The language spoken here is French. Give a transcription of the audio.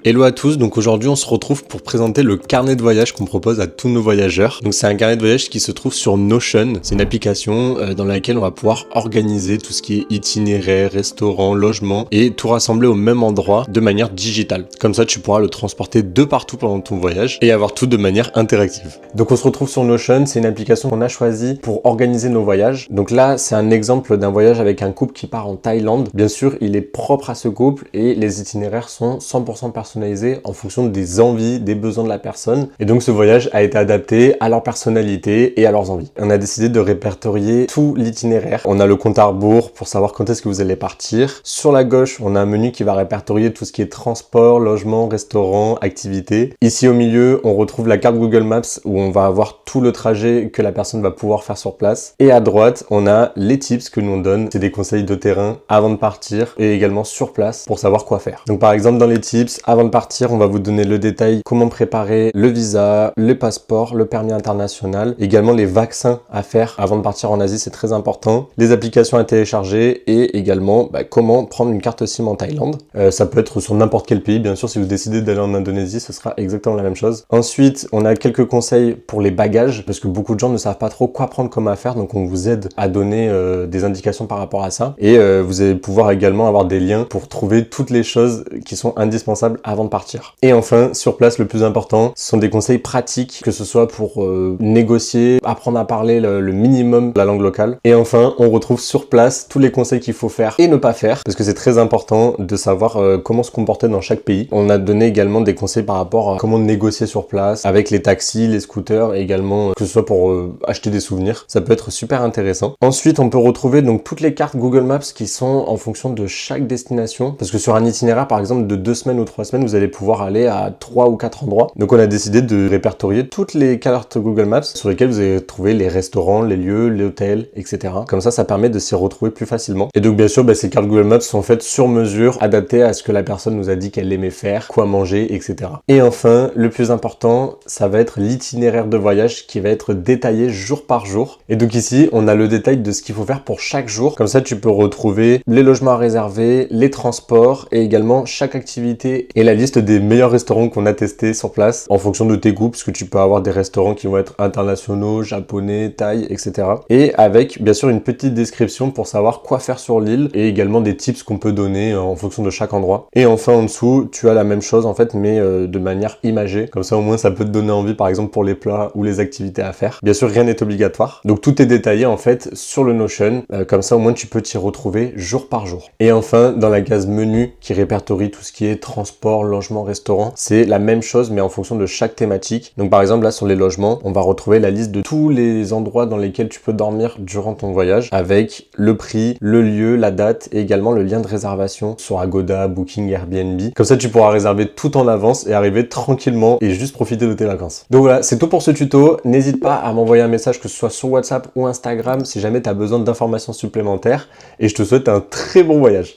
Hello à tous, donc aujourd'hui on se retrouve pour présenter le carnet de voyage qu'on propose à tous nos voyageurs. Donc c'est un carnet de voyage qui se trouve sur Notion, c'est une application dans laquelle on va pouvoir organiser tout ce qui est itinéraire, restaurant, logement et tout rassembler au même endroit de manière digitale. Comme ça tu pourras le transporter de partout pendant ton voyage et avoir tout de manière interactive. Donc on se retrouve sur Notion, c'est une application qu'on a choisie pour organiser nos voyages. Donc là c'est un exemple d'un voyage avec un couple qui part en Thaïlande. Bien sûr il est propre à ce couple et les itinéraires sont 100% personnalisés en fonction des envies, des besoins de la personne. Et donc ce voyage a été adapté à leur personnalité et à leurs envies. On a décidé de répertorier tout l'itinéraire. On a le compte à rebours pour savoir quand est-ce que vous allez partir. Sur la gauche, on a un menu qui va répertorier tout ce qui est transport, logement, restaurant, activités. Ici au milieu, on retrouve la carte Google Maps où on va avoir tout le trajet que la personne va pouvoir faire sur place. Et à droite, on a les tips que nous on donne. C'est des conseils de terrain avant de partir et également sur place pour savoir quoi faire. Donc par exemple, dans les tips, avant de partir, on va vous donner le détail, comment préparer le visa, le passeport, le permis international, également les vaccins à faire avant de partir en Asie, c'est très important, les applications à télécharger et également comment prendre une carte SIM en Thaïlande. Ça peut être sur n'importe quel pays, bien sûr, si vous décidez d'aller en Indonésie, ce sera exactement la même chose. Ensuite, on a quelques conseils pour les bagages, parce que beaucoup de gens ne savent pas trop quoi prendre comme affaire, donc on vous aide à donner des indications par rapport à ça. Et vous allez pouvoir également avoir des liens pour trouver toutes les choses qui sont indispensables avant de partir. Et enfin, sur place, le plus important, ce sont des conseils pratiques, que ce soit pour négocier, apprendre à parler le minimum de la langue locale. Et enfin, on retrouve sur place tous les conseils qu'il faut faire et ne pas faire, parce que c'est très important de savoir comment se comporter dans chaque pays. On a donné également des conseils par rapport à comment négocier sur place, avec les taxis, les scooters, et également que ce soit pour acheter des souvenirs. Ça peut être super intéressant. Ensuite, on peut retrouver donc toutes les cartes Google Maps qui sont en fonction de chaque destination, parce que sur un itinéraire, par exemple, de 2 semaines ou 3 semaines, vous allez pouvoir aller à 3 ou 4 endroits. Donc on a décidé de répertorier toutes les cartes Google Maps sur lesquelles vous allez trouver les restaurants, les lieux, les hôtels, etc. Comme ça permet de s'y retrouver plus facilement. Et donc bien sûr, ces cartes Google Maps sont faites sur mesure, adaptées à ce que la personne nous a dit qu'elle aimait faire, quoi manger, etc. Et enfin, le plus important, ça va être l'itinéraire de voyage qui va être détaillé jour par jour. Et donc ici, on a le détail de ce qu'il faut faire pour chaque jour. Comme ça, tu peux retrouver les logements à réserver, les transports et également chaque activité et la liste des meilleurs restaurants qu'on a testés sur place en fonction de tes goûts, parce que tu peux avoir des restaurants qui vont être internationaux, japonais, thaï, etc. Et avec bien sûr une petite description pour savoir quoi faire sur l'île et également des tips qu'on peut donner en fonction de chaque endroit. Et enfin en dessous, tu as la même chose en fait, mais de manière imagée. Comme ça au moins ça peut te donner envie par exemple pour les plats ou les activités à faire. Bien sûr rien n'est obligatoire. Donc tout est détaillé en fait sur le Notion. Comme ça au moins tu peux t'y retrouver jour par jour. Et enfin dans la case menu qui répertorie tout ce qui est transport, logement, restaurant, c'est la même chose mais en fonction de chaque thématique. Donc par exemple là sur les logements, on va retrouver la liste de tous les endroits dans lesquels tu peux dormir durant ton voyage avec le prix, le lieu, la date et également le lien de réservation sur Agoda, Booking, Airbnb. Comme ça tu pourras réserver tout en avance et arriver tranquillement et juste profiter de tes vacances. Donc voilà, c'est tout pour ce tuto. N'hésite pas à m'envoyer un message que ce soit sur WhatsApp ou Instagram si jamais tu as besoin d'informations supplémentaires et je te souhaite un très bon voyage.